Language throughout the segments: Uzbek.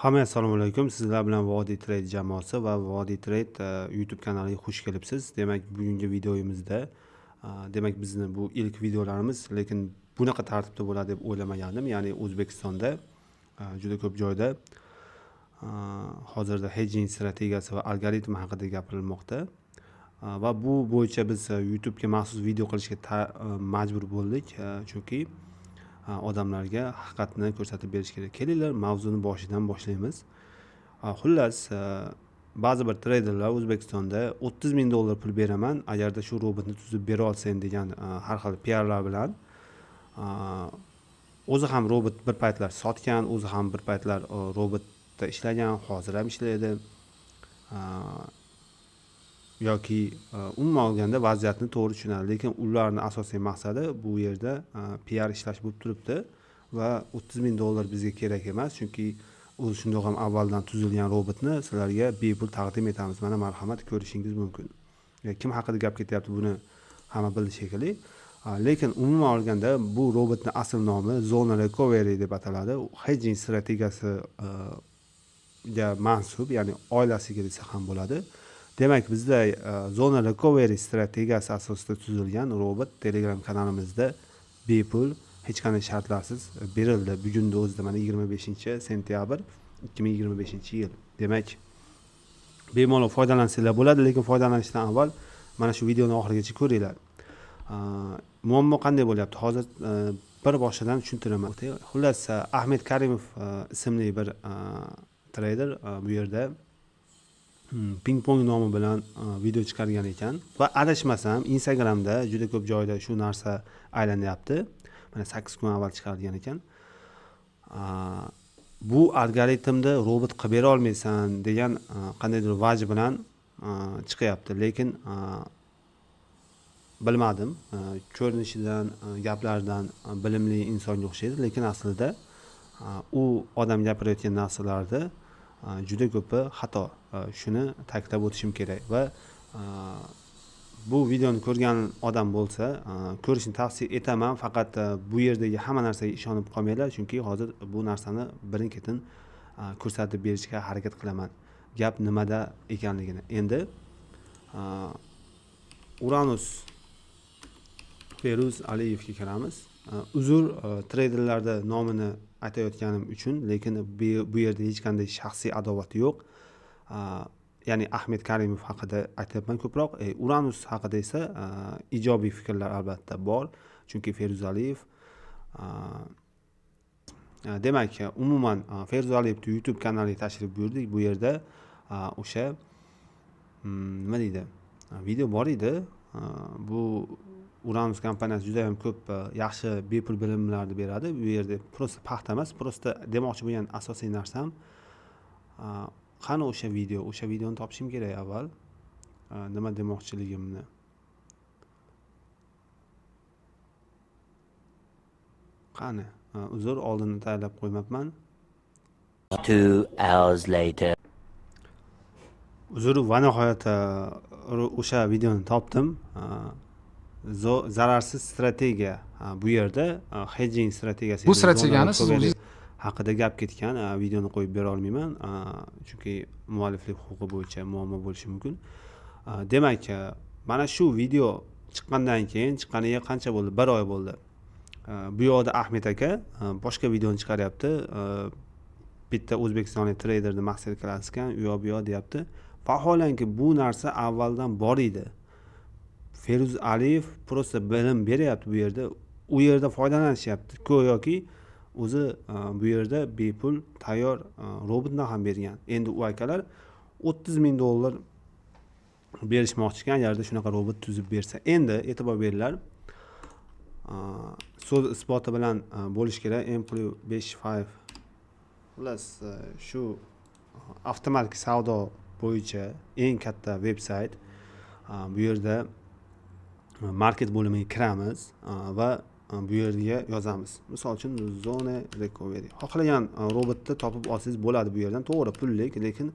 Hammaga assalomu alaykum. Sizlar bilan Vodiy Trade jamoasi va Vodiy Trade YouTube kanaliga xush kelibsiz. Demak, bugungi videomizda demak bizni bu ilk videolarimiz, lekin bunaqa tartibda bo'ladi deb o'ylamagandim. Ya'ni O'zbekistonda juda ko'p joyda hozirda hedging strategiyasi va algoritmi haqida gapirilmoqda. Va bu bo'yicha biz YouTube ga maxsus video qilishga majbur bo'ldik, chunki odamlarga haqiqatni ko'rsatib berish kerak. Kelinglar, mavzuni boshidan boshlaymiz. Xullas, ba'zi bir treyderlar O'zbekistonda $30,000 pul beraman agarda shu robotni tuzib bera olsang degan har xil PRlar bilan o'zi ham robot bir paytlar sotgan, o'zi ham bir paytlar robotda ishlagan, hozir ham ishlaydi. Yoki umuman olganda vaziyatni to'g'ri tushunadi, lekin ularning asosiy maqsadi bu yerda PR ishlash bo'lib turibdi va $30,000 bizga kerak emas, chunki o'zi shundoq ham avvaldan tuzilgan robotni sizlarga bepul taqdim etamiz. Mana marhamat, ko'rishingiz mumkin. Kim haqida gap ketyapti buni hamma bildi shekilli. Lekin umuman olganda bu robotning asl nomi Zona Recovery deb ataladi. Hedging strategiyasiga mansub, ya'ni oilasiga desa ham bo'ladi. Demak, bizda Zona Recovery strategiyasi asosida tuzilgan robot Telegram kanalimizda bepul, hech qanday shartlarsiz berildi. Bugunning o'zida mana 25-sentyabr 2025-yil. Demak, bemalol foydalansanglar bo'ladi, lekin foydalanishdan avval mana shu videoni oxirigacha ko'ringlar. Muammo qanday bo'lyapti? Hozir bir boshidan tushuntiraman. Xullas, Ahmed Karimov ismli bir trader bu yerda ping pong nomi bilan video chiqargan ekan va adashmasam Instagramda juda ko'p joyda shu narsa aylanyapti. Mana 8 kun avval chiqargan ekan. Bu algoritmda robot qilib bera olmaysan degan qandaydir vaj bilan chiqyapti, lekin bilmadim. Ko'rinishidan, gaplaridan bilimli insonga o'xshaydi, lekin aslida u odam gapirayotgan narsalarda juda ko'pi xato. Shuni ta'kidlab o'tishim kerak va bu videoni ko'rgan odam bo'lsa, ko'rishni tavsiya etaman. Faqat bu yerdagi hamma narsaga ishonib qolmanglar, chunki hozir bu narsani birin-ketin ko'rsatib berishga harakat qilaman. Gap nimada ekanligini. Endi Uranus Feruz Aliyevga kiramiz. Uzr treyderlarda nomini aytayotganim uchun, lekin bu yerda hech qanday shaxsiy adovat yo'q. Ya'ni Ahmed Karimov haqida aytyapman ko'proq. Uranus haqida esa ijobiy fikrlar albatta bor, chunki Feruz Aliyev demak, umuman Feruz Aliyevning YouTube kanaliga tashrif buyurdik. Bu yerda o'sha nima deydi? Video bor edi. Bu Uranus kompaniyasi juda ham ko'p yaxshi bepul bilimlarni beradi. Bu yerda prosta paxta emas, prosta demoqchi bo'lgan asosiy narsam qani o'sha video? O'sha videoni topishim kerak avval. Nima demoqchiligimni. Qani? Uzr, oldindan tayyorlab qo'ymabman. 2 hours later. Uzr, va nihoyat o'sha videoni topdim. Zararsiz strategiya. Bu yerda hedging strategiyasi. Bu strategiyani siz o'zingiz haqida gap ketgan. Videoni qo'yib bera olmayman, chunki mualliflik huquqi bo'yicha muammo bo'lishi mumkin. Demak, mana shu video chiqqanidan keyin, chiqqaniga qancha bo'ldi? 1 oy bo'ldi. Bu yoqda Ahmed aka boshqa videoni chiqaryapti. Bitta o'zbekistonlik treyderni master klasskan, u yoq deyapti. Vaholanki bu narsa avvaldan bor edi. Feruz Aliyev prosta bilim beryapti bu yerda. U yerda foydalanishyapti. Yoki o'zi bu yerda bepul tayyor robotni ham bergan. Endi u akalar $30,000 berishmoqchi ekan, agarda shunaqa robot tuzib bersa. Endi e'tibor beringlar. So'z isboti bilan bo'lish kerak. M+5 xullas shu avtomatik savdo bo'yicha eng katta veb-sayt. Bu yerda market bo'limiga kiramiz va bu yerga yozamiz. Misol uchun Zona Recovery. Xohlagan robotni topib olsangiz bo'ladi bu yerdan. To'g'ri, pullik, lekin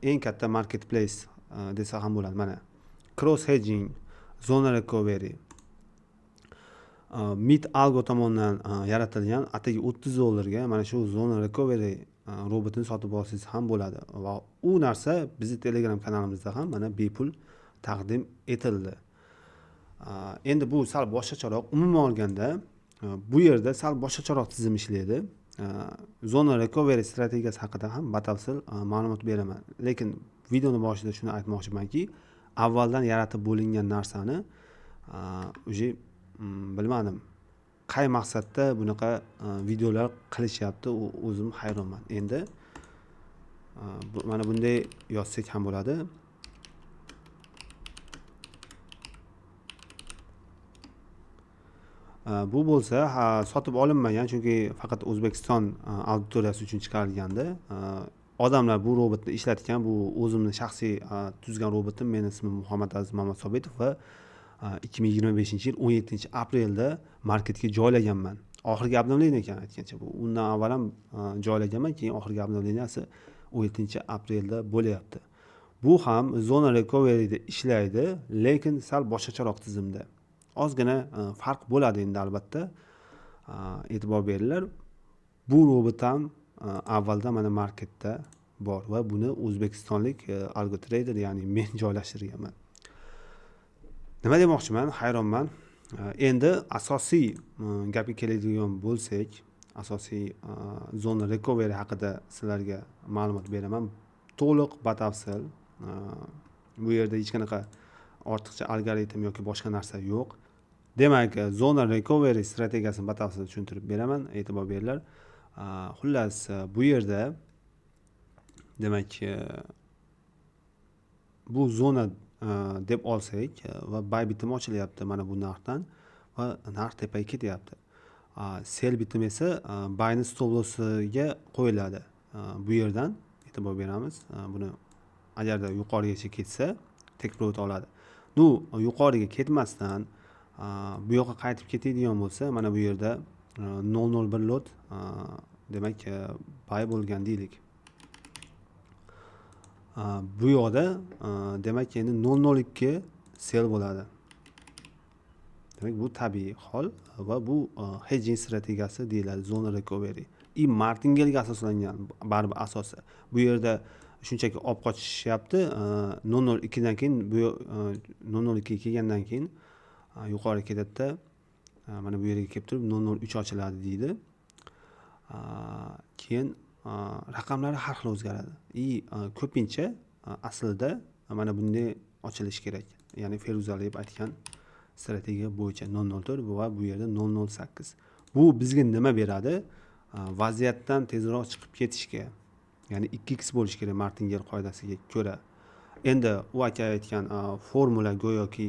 eng katta marketplace desa ham bo'ladi. Mana Cross Hedging, Zona Recovery. Mit Algo tomonidan yaratilgan atigi $30 ga mana shu Zona Recovery robotini sotib olsangiz ham bo'ladi va u narsa bizni Telegram kanalimizda ham mana bepul taqdim etildi. Endi bu sal boshqacharoq, umuman olganda bu yerda sal boshqacharoq tizim ishlaydi. Zona recovery strategiyasi haqida ham batafsil ma'lumot beraman. Lekin videoni boshida shuni aytmoqchimanki, avvaldan yaratib bo'lingan narsani uje bilmadim, qay maqsadda bunaqa videolar qilishyapti, o'zim hayronman. Endi mana bunday yozsak ham bo'ladi. Bu bo'lsa sotib olinmagan, chunki faqat O'zbekiston auditoriyasi uchun chiqarilgandi. Odamlar bu robotni ishlatgan, bu o'zimni shaxsiy tuzgan robotim. Mening ismim Muhammadaziz Mamatsobitov va 2025-yil 17-aprelda marketga joylaganman. Oxirgi obnovleniya ekan aytgancha bu. Undan avval ham joylaganman, keyin oxirgi obnovleniyasi 17-aprelda bo'lyapti. Bu ham zona recovery'da ishlaydi, lekin sal boshqacharoq tizimda. Ozgina farq bo'ladi endi albatta. E'tibor beringlar. Bu robot ham avvaldan mana marketda bor va buni o'zbekistonlik Algo Trader, ya'ni men joylashtirganman. Nima demoqchiman? Hayronman. Endi asosiy gapga keladigan bo'lsak, asosiy zona recovery haqida sizlarga ma'lumot beraman. To'liq batafsil. Bu yerda hech qanaqa ortiqcha algoritm yoki boshqa narsa yo'q. Demak, zona recovery strategiyasini batafsil tushuntirib beraman. E'tibor beringlar. Xullas, bu yerda demak bu zona deb olsak va buy bitim ochilyapti mana bu narxdan va narx tepaga ketyapti. Sell bitim esa buy'ni stop loss'iga qo'yiladi. Bu yerdan e'tibor beramiz. Buni agarda yuqorigacha ketsa take profit oladi. Bu yuqoriga ketmasdan bu yoqqa qaytib ketadigan bo'lsa, mana bu yerda 001 lot demak buy bo'lgan deylik. Bu yoqda demak endi 002 sell bo'ladi. Demak bu tabiiy hol va bu hedging strategiyasi deyiladi, zona recovery. Martingelga asoslangan baribir asosi. Bu yerda shunchaki olib qochishyapti. 002 dan keyin bu 002 kelgandan keyin yuqori ketadi-da, mana bu yerga kelib turib 003 ochiladi deydi. Keyin raqamlari har xil o'zgaradi. Ko'pincha aslida mana bunday ochilish kerak. Ya'ni Feruzaliyev aytgan strategiya bo'yicha 004 va bu yerda 008. Bu bizga nima beradi? Vaziyatdan tezroq chiqib ketishga, ya'ni 2x bo'lish kerak Martingel qoidasiga ko'ra. Endi u aka aytgan formula go'yoki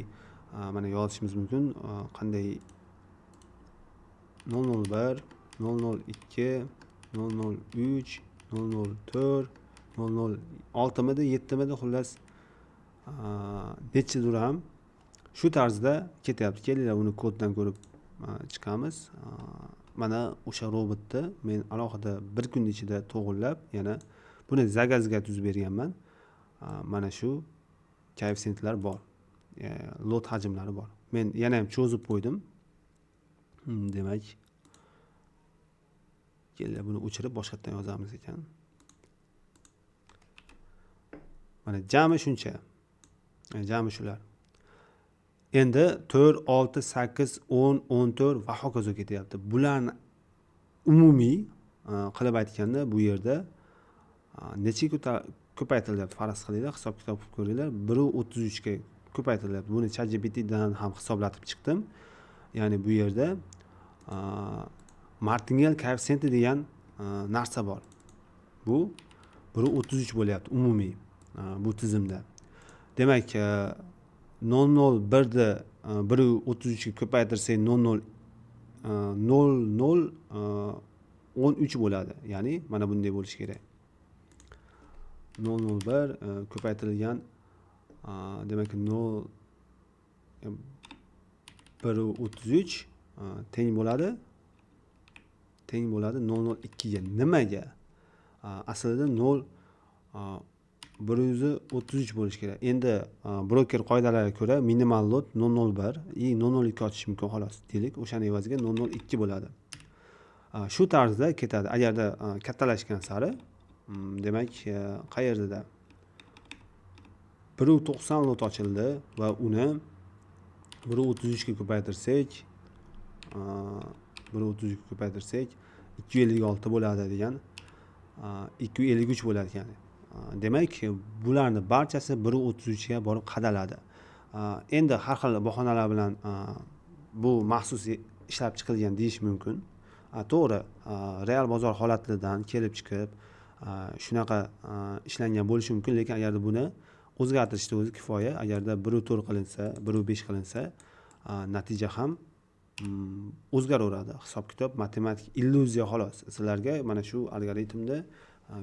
mana yozishimiz mumkin. Qanday 001, 002, 003, 004, 006 7 xullas nechidir ham shu tarzda ketyapti. Kelinglar uni koddan ko'rib chiqamiz. Mana o'sha robotni men alohida bir kun ichida to'g'irlab, yana buni zagazga tuzib berganman. Mana shu koeffitsiyentlar bor. Lot hajmlari bor. Men yana ham cho'zib qo'ydim. Demak, kelinglar buni o'chirib boshqatdan yozamiz ekan. Mana jami shuncha. Jami shular. Endi 4, 6, 8, 10, 14 va hokazo ketyapti. Bularni umumiy qilib aytganda bu yerda necha ko'paytirilyapti? Faraz qilinglar, hisob kitob qilib ko'ringlar. 1.33 ga ko'paytirilyapti. Buni ChatGPTdan ham hisoblatib chiqdim. Ya'ni bu yerda Martingel koeffitsiyenti degan narsa bor. Bu 1.33 bo'lyapti umumiy bu tizimda. Demak, 001 ni 1.33 ga ko'paytirsak 0.0013 bo'ladi. Ya'ni mana bunday bo'lishi kerak. 0.01 ko'paytirilgan demak 1.33 teng bo'ladi. Teng bo'ladi 0.02 ga. Nimaga? Aslida 133 bo'lish kerak. Endi broker qoidalariga ko'ra minimal lot 0.01 0.02 ochish mumkin xolos. Deylik, o'shaning evaziga 0.02 bo'ladi. Shu tarzda ketadi. Agarda kattalashgan sari Demak, qayerdada 1.90 lot ochildi va uni 1.33 ga ko'paytirsak, 1.33 ga ko'paytirsak 256 bo'ladi degan, 253 bo'ladi ya'ni. Demak, bularni barchasi 1.33 ga borib qadaladi. Endi har xil bahonalar bilan bu maxsus ishlab chiqilgan deyish mumkin. To'g'ri, real bozor holatlaridan kelib chiqib shunaqa ishlangan bo'lishi mumkin, lekin agarda buni o'zgartirishni o'zi kifoya. Agarda 1.4 qilinsa, 1.5 qilinsa, natija ham o'zgaraveradi. Hisob-kitob matematik illyuziya xolos. Sizlarga mana shu algoritmda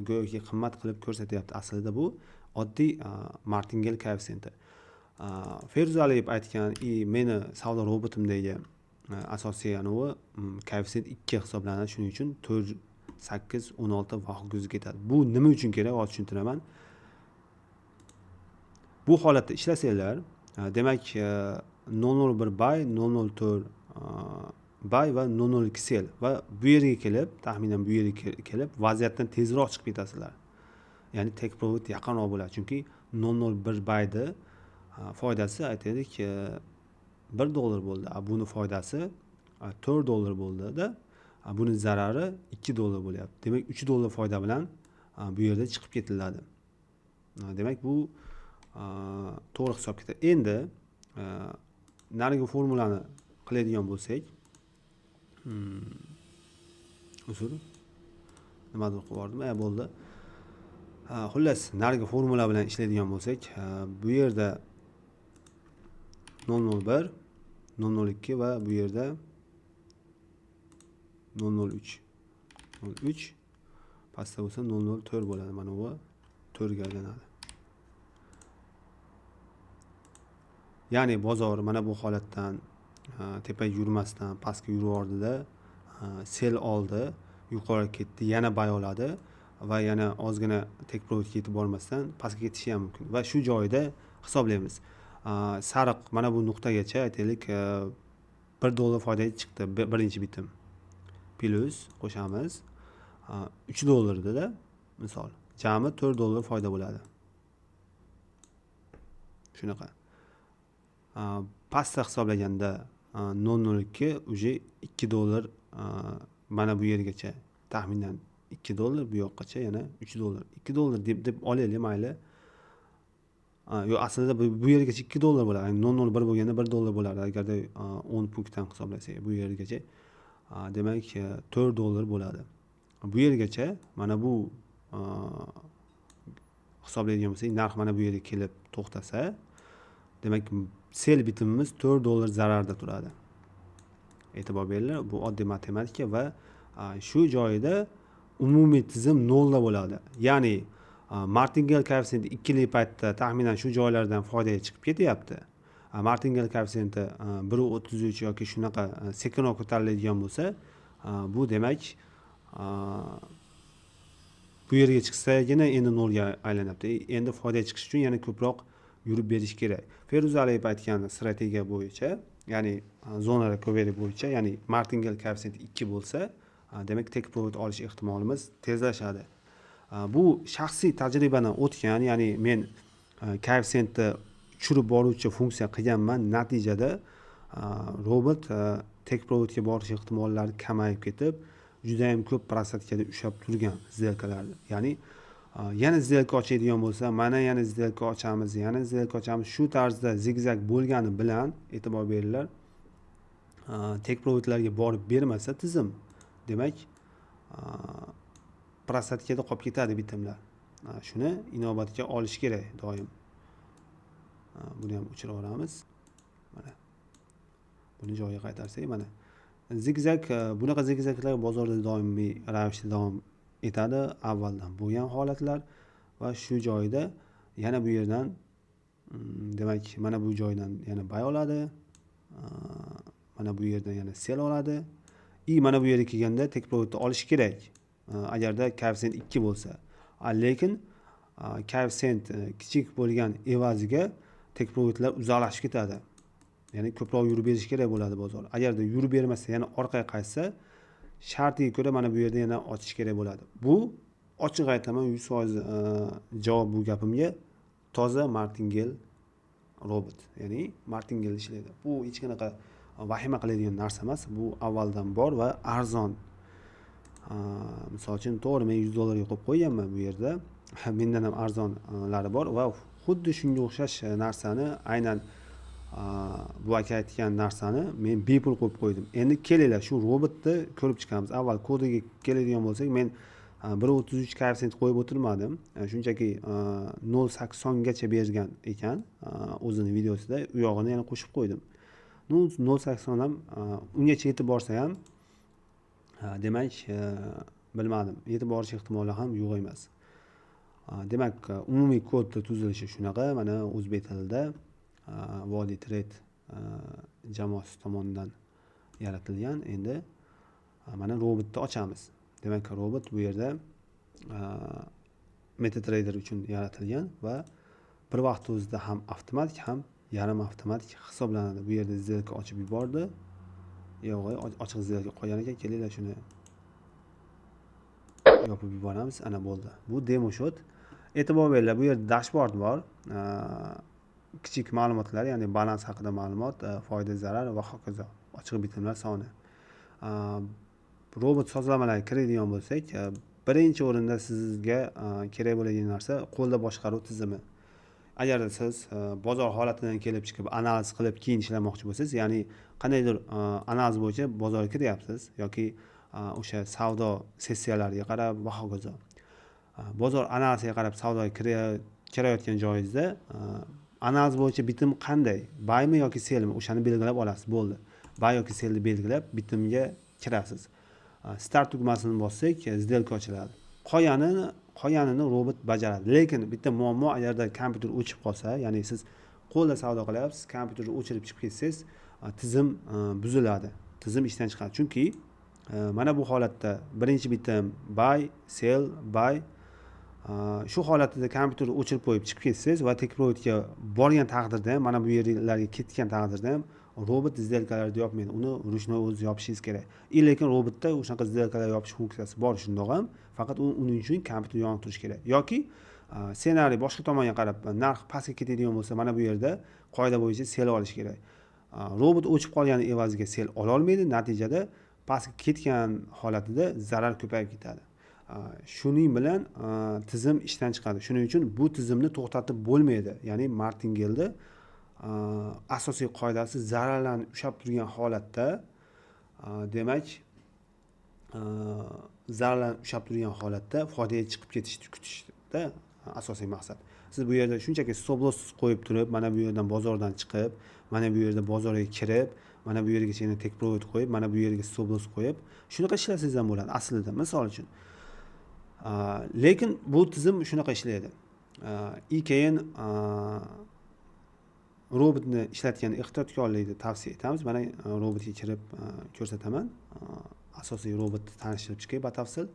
go'yoki qimmat qilib ko'rsatyapti. Aslida bu oddiy martingale koeffitsiyenti. Feruz Aliyev aytgan, meni savdo robotimdagi asosiy anavi koeffitsiyent 2 hisoblanadi. Shuning uchun 4, 8, 16 va hokazo ketadi. Bu nima uchun kerak? Hozir tushuntiraman. Bu holatda ishlasanglar, demak 001 bay, 004 bay va 002 sel va bu yerga kelib, taxminan bu yerga kelib vaziyatdan tezroq chiqib ketasizlar. Ya'ni take profit yaqinroq bo'ladi. Chunki 001 bayda foydasi aytaylik $1 bo'ldi. Buni foydasi $4 bo'ldi-da. Buni zarari $2 bo'lyapti. Demak $3 foyda bilan bu yerda chiqib ketiladi. Demak bu to'g'ri hisob ketadi. Endi narigi formulani qiladigan bo'lsak, uzr, nimadir qilib yubordim, bo'ldi. Xullas, narigi formula bilan ishlaydigan bo'lsak, bu yerda 001, 002 va bu yerda 003. 03 pastda bo'lsa 004 bo'ladi. Mana bu 4 ga aylanadi. Ya'ni bozor mana bu holatdan tepa yurmasdan pastga yuribdi-da, sel oldi, yuqoriga ketdi, yana bay oladi va yana ozgina take profitga yetib bormasdan pastga ketishi ham mumkin. Va shu joyda hisoblaymiz. Sariq mana bu nuqtagacha aytaylik $1 foyda chiqdi birinchi bitim. Plus qo'shamiz $3 da misol. Jami $4 foyda bo'ladi. Shunaqa. Pastda hisoblaganda 0.02 uje $2 mana bu yergacha taxminan $2, bu yoqqacha yana $3. $2 deb olaylik, mayli. Yo'q, aslida bu yergacha $2 bo'ladi. 0.01 bo'lganda $1 bo'lardi agarda 10 punktdan hisoblasak. Bu yergacha demak $4 bo'ladi. Bu yergacha mana bu hisoblaydigan bo'lsak, narx mana bu yerga kelib to'xtasa, demak sel bitimimiz $4 zararda turadi. E'tibor beringlar, bu oddiy matematika va shu joyida umumiy tizim 0 bo'ladi. Ya'ni martingale koeffitsiyenti ikkili paytda taxminan shu joylardan foydaga chiqib ketyapti. Martingale koeffitsiyenti 1.33 yoki shunaqa sekinroq ko'tariladigan bo'lsa, bu demak bu yerga chiqsagina endi 0 ga aylanyapti. Endi foydaga chiqish uchun yana ko'proq yurib berish kerak. Feruz Aliyev aytgan strategiya bo'yicha, ya'ni zona recovery bo'yicha, ya'ni martingale koeffitsiyenti 2 bo'lsa, demak take profit olish ehtimolimiz tezlashadi. Bu shaxsiy tajribadan o'tgan, ya'ni men koeffitsiyentni tushirib boruvchi funksiya qilganman. Natijada robot take profitga borish ehtimollari kamayib ketib, juda ham ko'p prosentkada ushlab turgan сделкаларni. Ya'ni yana сделка ochadigan bo'lsa, mana yana сделка ochamiz, yana сделка ochamiz. Shu tarzda zigzag bo'lgani bilan e'tibor beringlar, take profitlarga borib bermasa tizim, demak prosentkada qolib ketadi bitimlar. Shuni inobatga olish kerak doim. Buni ham o'chirib yuboramiz. Mana buni joyiga qaytarsak, mana zigzag, bunaqa zigzaglar bozorda doimiy ravishda davom etadi. Avvaldan bo'lgan holatlar va shu joyda yana bu yerdan demak mana bu joydan yana bay oladi. Mana bu yerdan yana sel oladi. Mana bu yerga kelganda take profitni olish kerak. Agarda koeffitsiyent 2 bo'lsa. Lekin koeffitsiyent kichik bo'lgan evaziga take profitlar uzoqlashib ketadi. Ya'ni ko'proq yurib berish kerak bo'ladi bozor. Agarda yurib bermasa, yana orqaga qaytsa, shartiga ko'ra mana bu yerda yana ochish kerak bo'ladi. Bu ochiq aytaman 100% javob bu gapimga toza martingale robot, ya'ni martingale ishlaydi. Bu hech qanaqa vahima qiladigan narsa emas. Bu avvaldan bor va arzon. Misol uchun to'g'ri men $100 qo'yib qo'yganman bu yerda. Mendan ham arzonlari bor va xuddi shunga o'xshash narsani aynan bu aka aytgan narsani men bepul qo'yib qo'ydim. Endi kelinglar shu robotni ko'rib chiqamiz. Avval kodiga keladigan bo'lsak, men 1.33 koeffitsient qo'yib o'tirmadim. Shunchaki 0.80 gacha bergan ekan o'zini videosida. U yog'ini yana qo'shib qo'ydim. 0.80 ham ungacha yetib borsa ham demak bilmadim. Yetib borish ehtimoli ham yo'q emas. Demak, umumiy kodni tuzilishi shunaqa. Mana o'zbek tilida Vodiy Trade jamoasi tomonidan yaratilgan. Endi mana robotni ochamiz. Demak, robot bu yerda MetaTrader uchun yaratilgan va bir vaqt o'zida ham avtomatik, ham yarim avtomatik hisoblanadi. Bu yerda сделка ochib yubordi. Yo'q, ochiq сделка qolgan ekan. Kelinglar shuni yopib yuboramiz. Ana bo'ldi. Bu demo shot. E'tibor beringlar, bu yerda dashbord bor. Kichik ma'lumotlar, ya'ni balans haqida ma'lumot, foyda, zarar va hokazo. Ochiq bitimlar soni. Robot sozlamalarga kiradigan bo'lsak, birinchi o'rinda sizga kerak bo'ladigan narsa qo'lda boshqaruv tizimi. Agar siz bozor holatidan kelib chiqib analiz qilib keyin ishlamoqchi bo'lsangiz, ya'ni qandaydir analiz bo'yicha bozorga kiryapsiz yoki o'sha savdo sessiyalariga qarab va hokazo. Bozor analiziga qarab savdoga kirayotgan joyingizda analiz bo'yicha bitim qanday? Baymi yoki selmi? O'shani belgilab olasiz, bo'ldi. Bay yoki selni belgilab bitimga kirasiz. Start tugmasini bossak, сделка ochiladi. Qolganini robot bajaradi. Lekin bitta muammo, agarda kompyuter o'chib qolsa, ya'ni siz qo'lda savdo qilyapsiz, kompyuterni o'chirib chiqib ketsangiz, tizim buziladi. Tizim ishdan chiqadi. Chunki mana bu holatda birinchi bitim buy, sell, buy. Shu holatda kompyuterni o'chirib qo'yib chiqib ketsangiz va tekroidga borgan taqdirda ham, mana bu yerlarga ketgan taqdirda ham robot сделкаларni yopmaydi. Uni ruchnoy o'z yopishingiz kerak. Lekin robotda o'shaqa сделкалар yopish funksiyasi bor, shundoq ham. Faqat uning uchun kompyuter yonib turishi kerak. Yoki ssenariy boshqa tomonga qarab narx pastga ketadigan bo'lsa, mana bu yerda qoida bo'yicha sell olish kerak. Robot o'chib qolgani evaziga sell ola olmaydi. Natijada pastga ketgan holatida zarar ko'payib ketadi. Shuning bilan tizim ishdan chiqadi. Shuning uchun bu tizimni to'xtatib bo'lmaydi. Ya'ni martingale'da asosiy qoidasi zararlarni ushlab turgan holatda, demak, zararlarni ushlab turgan holatda foydaga chiqib ketishni kutishda asosiy maqsad. Siz bu yerda shunchaki stop loss qo'yib turib, mana bu yerdan bozordan chiqib, mana bu yerda bozorga kirib, mana bu yergacha yana take profit qo'yib, mana bu yerga stop loss qo'yib, shunaqa ishlasangiz ham bo'ladi aslida, misol uchun. Lekin bu tizim shunaqa ishlaydi. Keyin robotni ishlatgan ehtiyotkorlikni tavsiya etamiz. Mana robotga kirib ko'rsataman. Asosiy robotni tanishtirib chiqay batafsil.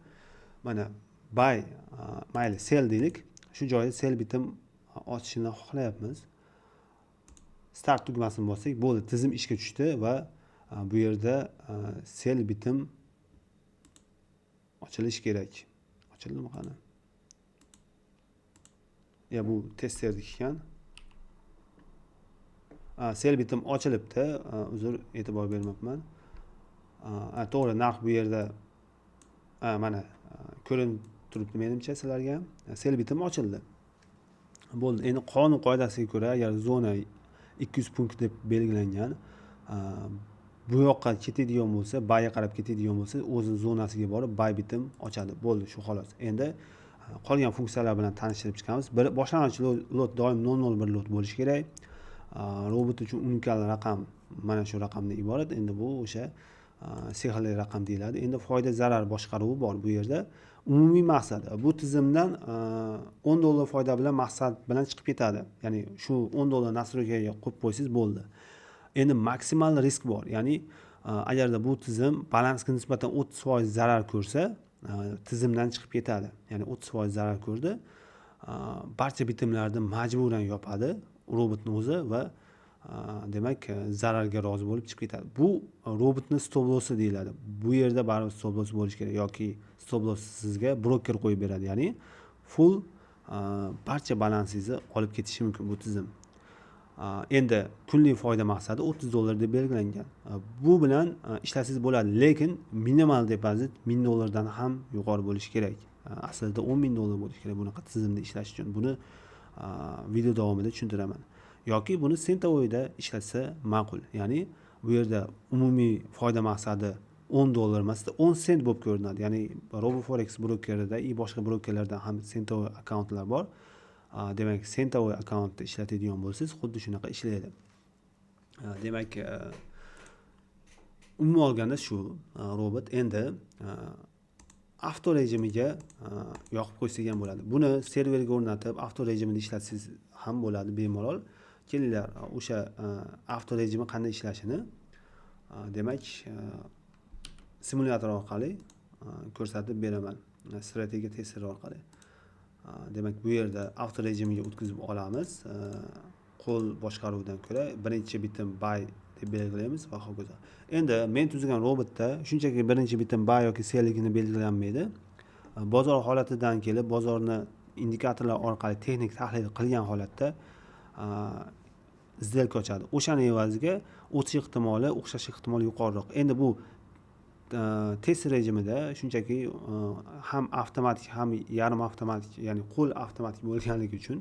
Mana buy, mayli sell deylik. Shu joyda sell bitim ochishni xohlayapmiz. Start tugmasini bossak, bo'ldi, tizim ishga tushdi va bu yerda sell bitim ochilishi kerak. Ochildimi qani? Bu testerdek ekan. Sell bitim ochilibdi. Uzr, e'tibor bermabman. To'g'ri, narx bu yerda mana ko'rinib turibdi menimcha sizlarga ham. Sell bitim ochildi. Bo'ldi. Endi qonun qoidasiga ko'ra, agar zona 200 punkt deb belgilangan, bu yoqqa ketadigan bo'lsa, bayga qarab ketadigan bo'lsa, o'zi zonasiga borib buy bitim ochadi. Bo'ldi, shu xolos. Endi qolgan funksiyalar bilan tanishtirib chiqamiz. Boshlang'ich lot doim 001 lot bo'lishi kerak. Robot uchun unikal raqam mana shu raqamdan iborat. Endi bu o'sha sehrli raqam deyiladi. Endi foyda zarar boshqaruvi bor bu yerda. Umumiy maqsad bu tizimdan $10 foyda bilan maqsad bilan chiqib ketadi. Ya'ni shu $10 nastroykaga qo'yib qo'ysangiz bo'ldi. Endi maksimal risk bor. Ya'ni agarda bu tizim balansga nisbatan 30% zarar ko'rsa, tizimdan chiqib ketadi. Ya'ni 30% zarar ko'rdi. Barcha bitimlarni majburan yopadi robotning o'zi va demak zararga rozi bo'lib chiqib ketadi. Bu robotni stop lossi deyiladi. Bu yerda baribir stop loss bo'lishi kerak yoki stop loss sizga broker qo'yib beradi. Ya'ni full barcha balansingizni olib ketishi mumkin bu tizim. Endi kunlik foyda maqsadi $30 deb belgilangan. Bu bilan ishlasangiz bo'ladi, lekin minimal depozit $1000 dan ham yuqori bo'lishi kerak. Aslida $10,000 bo'lishi kerak bunaqa tizimda ishlash uchun. Buni video davomida tushuntiraman. Yoki buni Centavoyda ishlatsa ma'qul. Ya'ni bu yerda umumiy foyda maqsadi $10 emasda 10 sent bo'lib ko'rinadi. Ya'ni RoboForex brokerida va boshqa brokerlarda ham Centavoy akkauntlar bor. Demak, Centavoy akkauntni ishlatadigan bo'lsangiz, xuddi shunaqa ishlaydi. Demak, umuman olganda shu robot endi avto rejimiga yoqib qo'ysak ham bo'ladi. Buni serverga o'rnatib, avto rejimida ishlatsangiz ham bo'ladi bemalol. Kelinglar, o'sha avto rejimi qanday ishlashini demak simulyator orqali ko'rsatib beraman. Strategiya tester orqali. Demak, bu yerda avto rejimiga o'tkazib olamiz. Qo'l boshqaruvidan ko'ra birinchi bitim buy deb belgilaymiz va hokazo. Endi men tuzgan robotda shunchaki birinchi bitim buy yoki sellligini belgilanmaydi. Bozor holatidan kelib, bozorni indikatorlar orqali texnik tahlil qilgan holatda izdelka ochadi. O'shani evaziga o'tish ehtimoli, o'xshash ehtimoli yuqoriroq. Endi bu test rejimida shunchaki ham avtomatik ham yarim avtomatik, ya'ni qo'l avtomatik bo'lganligi uchun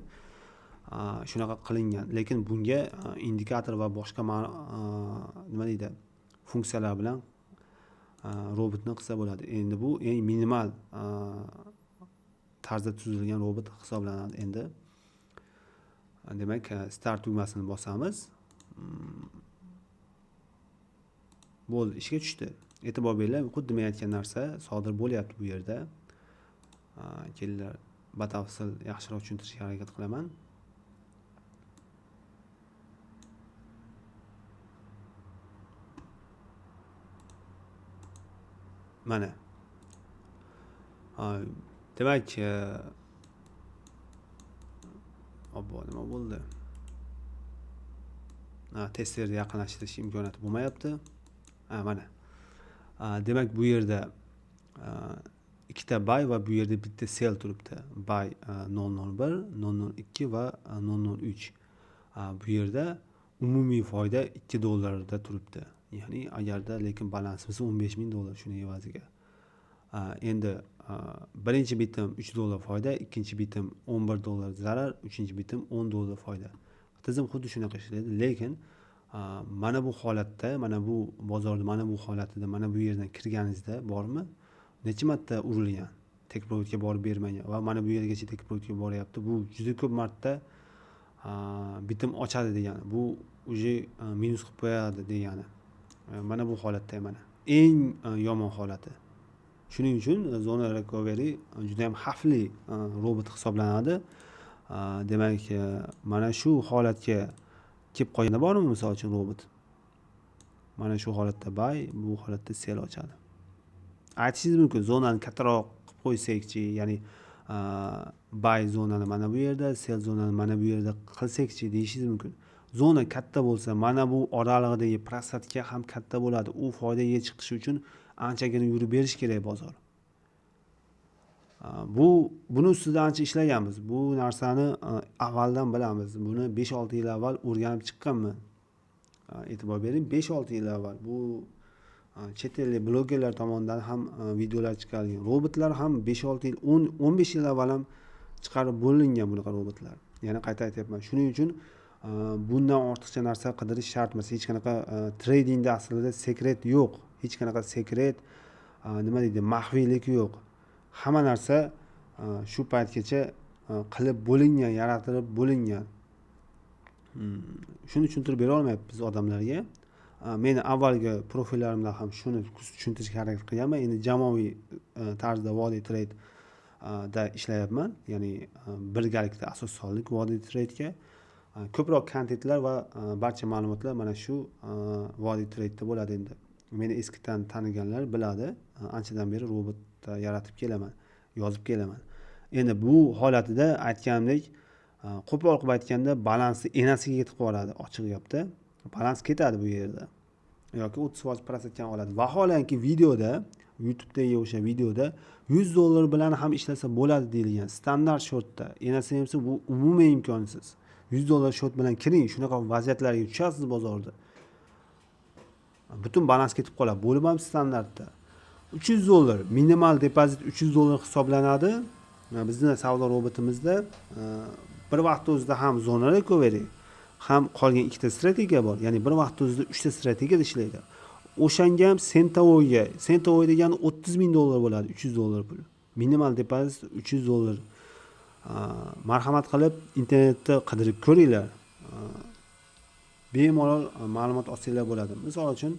shunaqa qilingan. Lekin bunga indikator va boshqa nima deydi, funksiyalar bilan robotni qilsa bo'ladi. Endi bu eng minimal tarzda tuzilgan robot hisoblanadi. Endi demak, start tugmasini bosamiz. Bo'ldi, ishga tushdi. E'tibor beringlar, xuddi men aytgan narsa sodir bo'lyapti bu yerda. Kelinglar, batafsil yaxshiroq tushuntirishga harakat qilaman. Mana. Demak, nima bo'ldi? Testerni yaqinlashtirish imkoniyati bo'lmayapti. Mana. Demak, bu yerda ikkita buy va bu yerda bitta sell turibdi. Buy 001, 002 va 003. Bu yerda umumiy foyda $2 da turibdi. Ya'ni agarda lekin balansimiz $15,000 shuni evaziga. Endi birinchi bitim $3 foyda, ikkinchi bitim $11 zarar, uchinchi bitim $10 foyda. Tizim xuddi shunaqa ishlaydi, lekin mana bu holatda, mana bu bozorda, mana bu holatida, mana bu yerdan kirganingizda bormi? Necha marta urilgan, take profitga borib bermagan va mana bu yergacha take profitga boryapti. Bu juda ko'p marta bitim ochadi degani. Bu uje minus qilib qo'yadi degani. Mana bu holatda mana eng yomon holati. Shuning uchun Zona Recovery juda ham xavfli robot hisoblanadi. Demak, mana shu holatga kelib qolganda bormi misol uchun robot? Mana shu holatda buy, bu holatda sell ochadi. Aytishingiz mumkin, zonani kattaroq qilib qo'ysakchi, ya'ni buy zonani mana bu yerda, sell zonani mana bu yerda qilsakchi deyishingiz mumkin. Zona katta bo'lsa, mana bu oralig'idagi prosatka ham katta bo'ladi. U foydaga chiqishi uchun anchagina yurib berish kerak bozor. Buni ustida ancha ishlaganmiz. Bu narsani avvaldan bilamiz. Buni 5-6 yil avval o'rganib chiqqanman. E'tibor bering, 5-6 yil avval bu chet ellik blogerlar tomonidan ham videolar chiqarilgan. Robotlar ham 5-6 yil, 15 yil avval ham chiqarib bo'lingan bunaqa robotlar. Yana qayta aytyapman. Shuning uchun bundan ortiqcha narsa qidirish shart emas. Hech qanaqa tradingda aslida sekret yo'q. Hech qanaqa sekret, nima deydi, maxfiylik yo'q. Hamma narsa shu paytgacha qilib bo'lingan, yaratilib bo'lingan. Shuni tushuntirib bera olmayapmiz odamlarga. Meni avvalgi profillarimda ham shuni tushuntirishga harakat qilganman. Endi jamoaviy tarzda Wody Trade da ishlayapman. Ya'ni birgalikda asos soldik Wody Trade'ga. Ko'proq kontentlar va barcha ma'lumotlar mana shu Wody Trade'da bo'ladi endi. Meni eskidan taniganlar biladi. Anchadan beri robot yaratib kelaman, yozib kelaman. Endi bu holatida aytganimdek, qo'pol qilib aytganda balansni enasiga yetib qoladi, ochiq gapda. Balans ketadi bu yerda. Yoki 30% prosentga oladi. Vaholanki videoda, YouTube'dagi o'sha videoda $100 bilan ham ishlasa bo'ladi deyilgan. Standart shortda. Enasi ham bu umuman imkonsiz. $100 short bilan kiring, shunaqa vaziyatlarga tushasiz bozorda. Butun balans ketib qoladi. Bo'lib ham standartda. $300 minimal depozit $300 hisoblanadi. Bizning savdo robotimizda bir vaqt o'zida ham zona recovery ham qolgan ikkita strategiya bor. Ya'ni bir vaqt o'zida 3 ta strategiyada ishlaydi. O'shanga ham Centaur'ga degani $30,000 bo'ladi, $300 pul. Minimal depozit $300. Marhamat qilib internetda qidirib ko'ringlar. Bemalol ma'lumot olsanglar bo'ladi. Misol uchun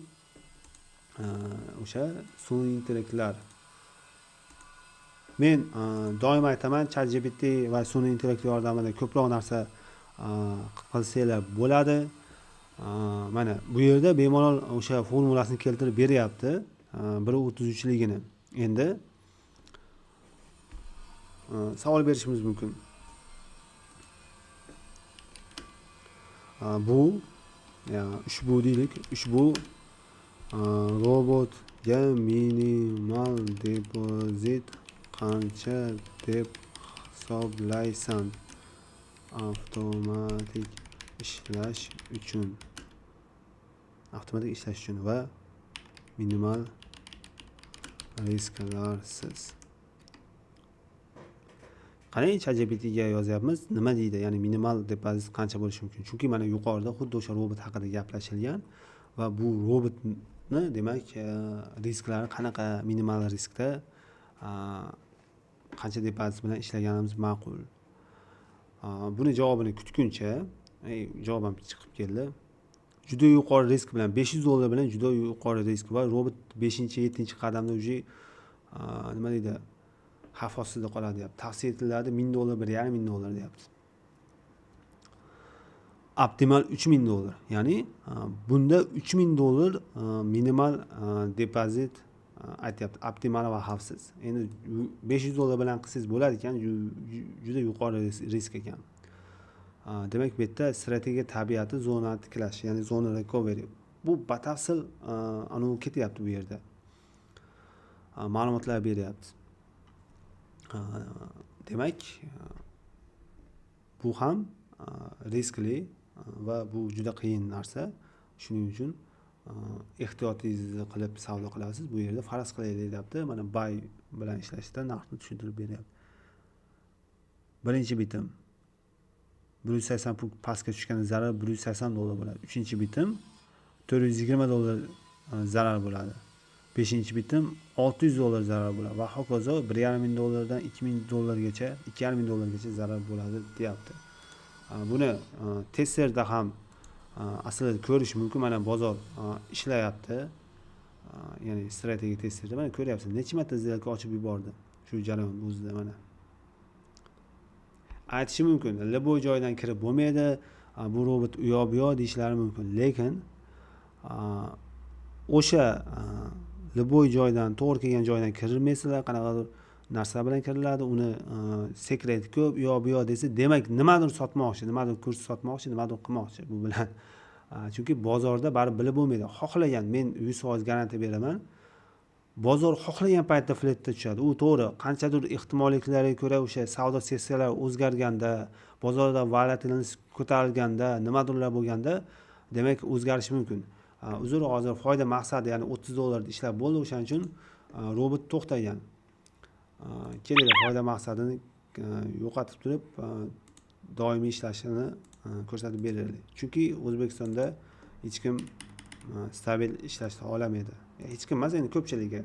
o'sha sun'iy intellektlar. Men doim aytaman, ChatGPT va sun'iy intellekt yordamida ko'proq narsa qilsanglar bo'ladi. Mana bu yerda bemalol o'sha formulasini keltirib beryapti. 1.33 ligini. Endi savol berishimiz mumkin. Bu ushbu deylik, ushbu robotga minimal depozit qancha deb hisoblaysan? Avtomatik ishlash uchun va minimal risklarsiz. Qarang, ChatGPTga yozyapmiz, nima deydi? Ya'ni minimal depozit qancha bo'lishi mumkin? Chunki mana yuqorida xuddi o'sha robot haqida gaplashilgan va bu robotni demak risklari qanaqa, minimal riskda qancha depozit bilan ishlaganimiz ma'qul. Buni javobini kutguncha, javob ham chiqib keldi. Juda yuqori risk bilan $500 bilan juda yuqori risk va robot 5-7-qadamda уже nima deydi? Xavf ostida qoladi deyapti. Tavsiya etiladi $1000, $1,500 deyapti. Optimal $3000. Ya'ni bunda $3000 minimal depozit aytyapti. Optimal va xavfsiz. Endi $500 bilan qilsangiz bo'ladi ekan, juda yuqori risk ekan. Demak, bu yerda strategiya tabiati zona tiklash, ya'ni zona recovery. Bu batafsil anavi ketyapti bu yerda. Ma'lumotlar beryapti. Demak, bu ham riskli va bu juda qiyin narsa. Shuning uchun ehtiyotingizni qilib savdo qilasiz. Bu yerda faraz qilaylik deyapti. Mana buy bilan ishlashda narxni tushuntirib beryapti. Birinchi bitim 180 pul pastga tushganda zarar $180 bo'ladi. Uchinchi bitim $420 zarar bo'ladi. Beshinchi bitim $600 zarar bo'ladi va hokazo $1,500 dan $2,000 $2,500 zarar bo'ladi deyapti. Buni testerda ham aslida ko'rish mumkin. Mana bozor ishlayapti. Ya'ni strategiya testerda mana ko'ryapsiz, necha marta сделка ochib yubordi shu jarayon o'zida mana. Aytishi mumkin, liboy joydan kirib bo'lmaydi, bu robot u yoq bu yoq deyishlari mumkin. Lekin o'sha liboy joydan, to'g'ri kelgan joydan kirilmaysizlar, qanaqadir narsa bilan kiriladi, uni sekret ko'p, u yoq bu yoq desa, demak nimadir sotmoqchi, nimadir kurs sotmoqchi, nimadir qilmoqchi bu bilan. Chunki bozorda baribir bilib bo'lmaydi. Xohlagan, men 100% garantiya beraman. Bozor xohlagan paytda fletda tushadi. U to'g'ri, qanchadir ehtimolliklarga ko'ra o'sha savdo sessiyalari o'zgarganda, bozorda volatilность ko'tarilganda, nimadirlar bo'lganda, demak o'zgarishi mumkin. Uzr, hozir foyda maqsadi, ya'ni $30 ishlab bo'ldi, o'shaning uchun robot to'xtagan. Kelinglar, foyda maqsadini yo'qotib turib, doimiy ishlashini ko'rsatib beraylik. Chunki O'zbekistonda hech kim stabil ishlashni xohlamaydi. Hech kim emas, endi ko'pchiligi.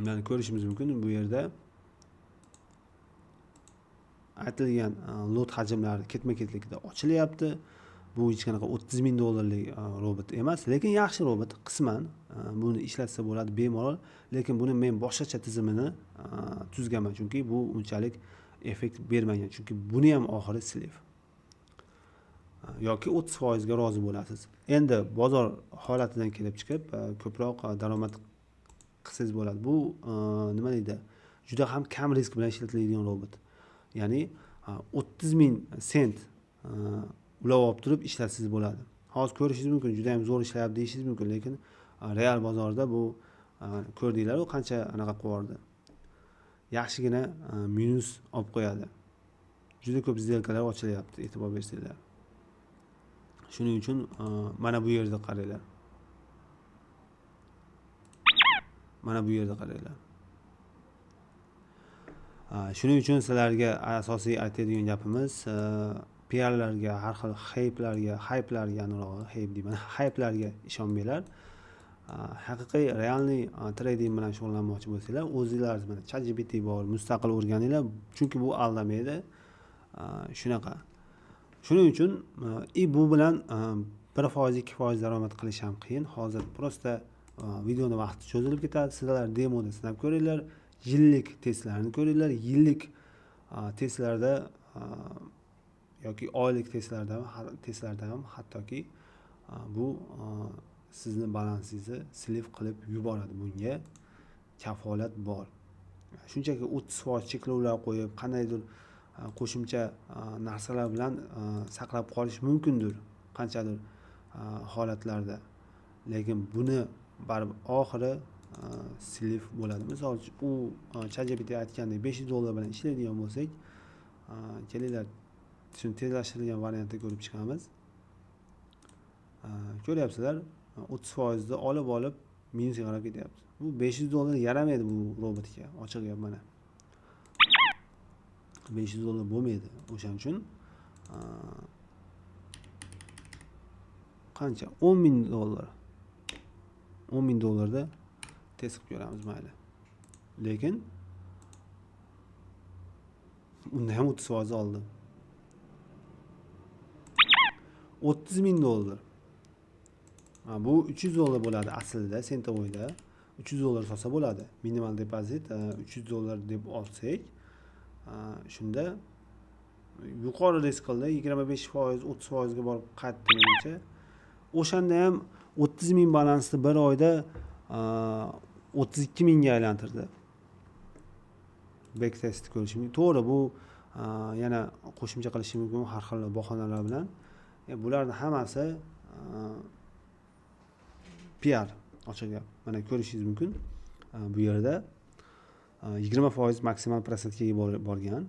Mana ko'rishimiz mumkin bu yerda aytilgan lot hajmlari ketma-ketlikda ochilyapti. Bu hech qanaqa $30,000 robot emas, lekin yaxshi robot. Qisman buni ishlatsa bo'ladi bemalol, lekin buni men boshqacha tizimini tuzganman, chunki bu unchalik effekt bermagan. Chunki buni ham oxiri slev. Yoki 30% ga rozi bo'lasiz. Endi bozor holatidan kelib chiqib, ko'proq daromad qilsangiz bo'ladi. Bu nima deydi? Juda ham kam risk bilan ishlatiladigan robot. ya'ni 30.000 sent ulab olib turib ishlatsangiz bo'ladi. Hozir ko'rishingiz mumkin, juda ham zo'r ishlayapti deyishingiz mumkin, lekin real bozorda bu ko'rdinglar u qancha anaqa qilib yubordi. Yaxshigina minus olib qo'yadi. Juda ko'p сделкалар ochilyapti, e'tibor bersanglar. Shuning uchun mana bu yerda qaranglar. Mana bu yerda qaranglar. Shuning uchun sizlarga asosiy aytadigan gapimiz PRlarga, har xil hype'larga, aniqrog'i hype deyman, hype'larga ishonmanglar. Haqiqiy realniy trading bilan shug'ullanmoqchi bo'lsanglar, o'zingizlar mana ChatGPT bor, mustaqil o'rganinglar, chunki bu aldamaydi. Shunaqa. Shuning uchun bu bilan 1%, 2% daromad qilish ham qiyin. Hozir prosta videoni vaqti cho'zilib ketadi. Sizlar demoda sinab ko'ringlar, yillik testlarni ko'ringlar, yillik testlarda yoki oylik testlarda ham hattoki bu sizni balansingizni sliv qilib yuboradi. Bunga kafolat bor. Shunchaki 30% cheklovlar qo'yib, qandaydir qo'shimcha narsalar bilan saqlab qolish mumkindir qanchadir holatlarda. Lekin buni baribir oxiri sliv bo'ladi. Misol uchun u ChatGPT aytgandek $500 bilan ishlaydigan bo'lsak, kelinglar shuni tezlashtirilgan variantda ko'rib chiqamiz. Ko'ryapsizlar, 30% ni olib minusga qarab ketyapti. Bu $500 yaramaydi bu robotga. Ochiq gap mana. $500 bo'lmaydi. O'shaning uchun qancha? $10.000. $10.000 da test qilib ko'ramiz mayli. Lekin unda ham 30% oldi. $30.000. Bu $300 bo'ladi aslida, Centavoyda. $300 solsa bo'ladi. Minimal depozit $300 deb olsak, shunda yuqori risklda 25%, 30% ga borib qaytgancha, o'shanda ham 30.000 balansni bir oyda 32.000 ga aylantirdi. Backtest ko'rish mumkin. To'g'ri, bu yana qo'shimcha qilish mumkin har xil bahonalar bilan. Bularning hammasi PR, ochiq gap. Mana ko'rishingiz mumkin. Bu yerda 20% maksimal prosentga borgan,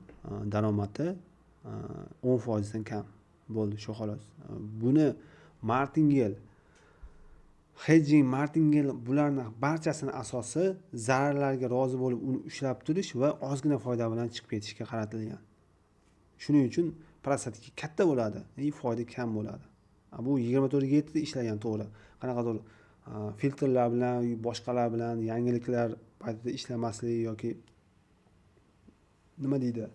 daromadi 10% dan kam bo'ldi, shu xolos. Buni martingale, hedging, martingale bularning barchasini asosi zararlarga rozi bo'lib uni ushlab turish va ozgina foyda bilan chiqib ketishga qaratilgan. Shuning uchun prosentga katta bo'ladi, foyda kam bo'ladi. Bu 24/7 ishlagan, to'g'ri. Qanaqadir filtrlar bilan, boshqalar bilan yangiliklar paytida ishlamaslik yoki nima deydi?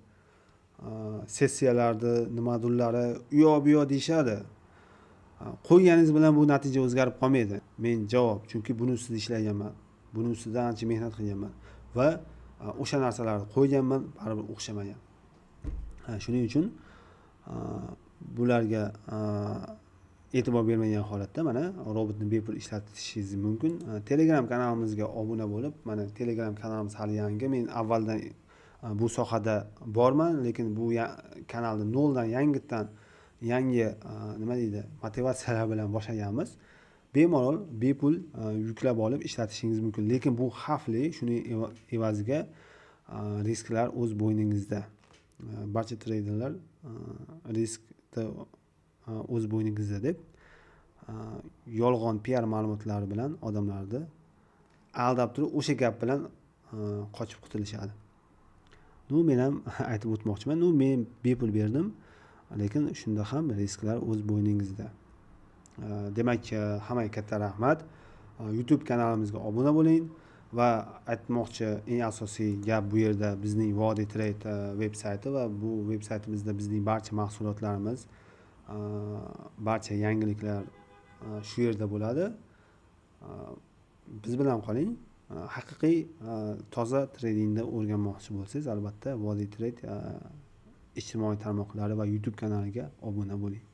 Sessiyalarda nimadurlari u yoq deyshadi. Qo'yganingiz bilan bu natija o'zgarib qolmaydi. Men javob, chunki buni ustida ishlaganman. Buni ustida ancha mehnat qilganman va o'sha narsalarni qo'yganman, baribir o'xshamagan. Shuning uchun bularga e'tibor bermagan holatda mana robotni bepul ishlatishingiz mumkin. Telegram kanalimizga obuna bo'lib, mana Telegram kanalimiz hali yangi. Men avvaldan bu sohada borman, lekin bu kanalni noldan yangi nima deydi, motivatsiyalar bilan boshlaganmiz. Bemalol bepul yuklab olib ishlatishingiz mumkin. Lekin bu xavfli, shuning evaziga risklar o'z bo'yningizda. Barcha treyderlar riskda o'z bo'yningizda deb yolg'on PR ma'lumotlari bilan odamlarni aldab turib o'sha gap bilan qochib qutulishadi. Men ham aytib o'tmoqchiman. Men bepul berdim, lekin shunda ham risklar o'z bo'yningizda. Demak, hammaga katta rahmat. YouTube kanalimizga obuna bo'ling va aytmoqchi eng asosiy gap bu yerda bizning Vodiy Trade veb-sayti va bu veb-saytimizda bizning barcha mahsulotlarimiz, barcha yangiliklar shu yerda bo'ladi. Biz bilan qoling. Haqiqiy toza tradingni o'rganmoqchi bo'lsangiz, albatta Vodiy Trade ijtimoiy tarmoqlari va YouTube kanaliga obuna bo'ling.